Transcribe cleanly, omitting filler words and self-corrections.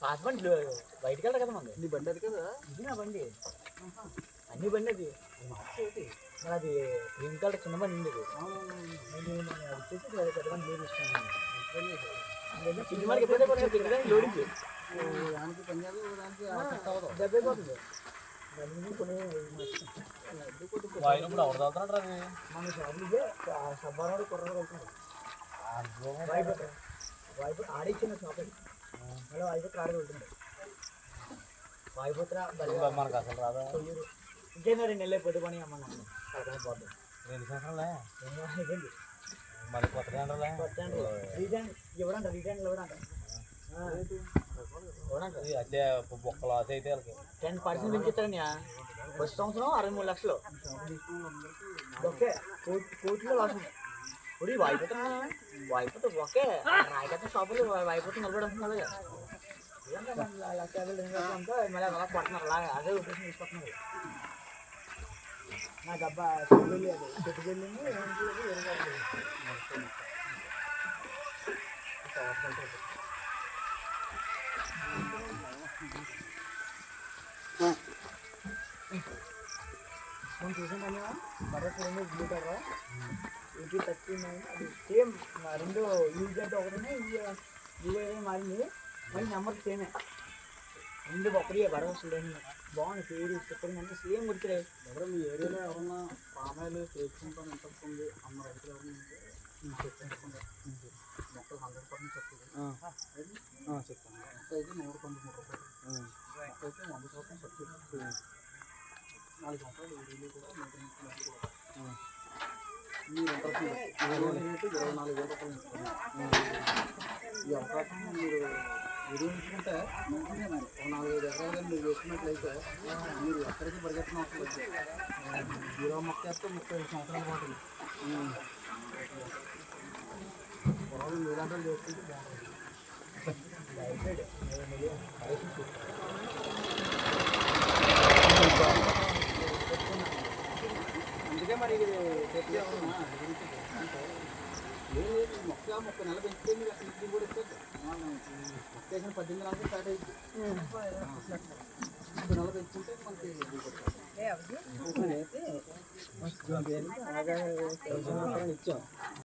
పాత బండి బయటికి వెళ్ళరు కదా మంది నీ బండి అది కదా ఇది నా బండి అన్ని బండి అది మరి అది గ్రీన్ కలర్ చిన్న బండి ఉండేది వచ్చేసి పెద్ద బండి లేదు ఇస్తాను సినిమాకి ఎప్పుడైతే లోడించి దానికి పనిచేయాలి దానికి డబ్బే పోతుంది మన షాపులే సబ్బారాడు కుర్రలు వెళ్తున్నారు ఆడిచ్చిన షాప్ మళ్ళీ వాయిపుత్ర ఆడ వెళ్తున్నాడు వాయిపుత్ర మనకు అసలు రాదా ఇంకేందో 2 నెలలు పొద్దు పని అమ్మ పోతుంది 2 సంవత్సరాలే మళ్ళీ కొత్త రీజన్ ఇవ్వడంట రీజన్లు ఇవ్వడంట అదే బొక్క లాస్ అయితే 10% పెంచుతారని ఫస్ట్ సంవత్సరం 63 లక్షలు ఓకే కోట్లు లాస్ ఉంది ఇప్పుడు వాయిపోతే ఓకే రాయకత్త షాపులు వాయిపోతే నిలబడుతున్నారు లక్ష 50 అంతా మళ్ళీ అలా కొడుతున్నారు అలాగే అదే ఉద్దేశం తీసుకొస్తున్నారు నాకు అబ్బా చెట్టుకెళ్ళి మనం చూసాను బరస్ 2 బ్లూ కలర్ 39 అది సేమ్ 2 యూజ్ అయితే ఒకటనే ఇవే మారింది మళ్ళీ నెంబర్ సేమే 2 ఒకటి బరస్ బాగుంది పేరు చెప్పడం అంటే సేమ్ గుర్తులేదు ఎవరో మీ ఏరియాలో ఎవరన్నా పామాయిల్ చేసుకుంటాను ఎంత వస్తుంది అన్న రైతులు ఎవరైనా చెప్తాను మొక్కలు 100% చెప్తుంది చెప్తాను మొక్క అయితే 193 రూపాయలు మొక్క అయితే 100% సబ్సిడీ 4 సంవత్సరాలు ఊరిలో కూడా మెయింటెనెన్స్ కూడా మీరు ఎంత 24,000 రూపాయలు ఈ అవకాశం మీరు వినియోగించుకుంటే 4-5 ఎకరాలు మీరు వేసుకున్నట్లయితే మీరు ఎక్కడికి పరిగెత్తిన అవసరం లేదు 0 మొక్క వేస్తే 35 సంవత్సరాలు పోతుంది పొలాలు 7 గంటలు చేసుకుంటే బాగుంటుంది అందుకే మరి ఇది మొక్క నెల పెంచితే మీరు అసలు ఇది కూడా ఇస్తారు మొక్క వేసిన 18 నెలలకి స్టార్ట్ అయింది 3 నెలలు పెంచుకుంటే మనకి ఇచ్చాం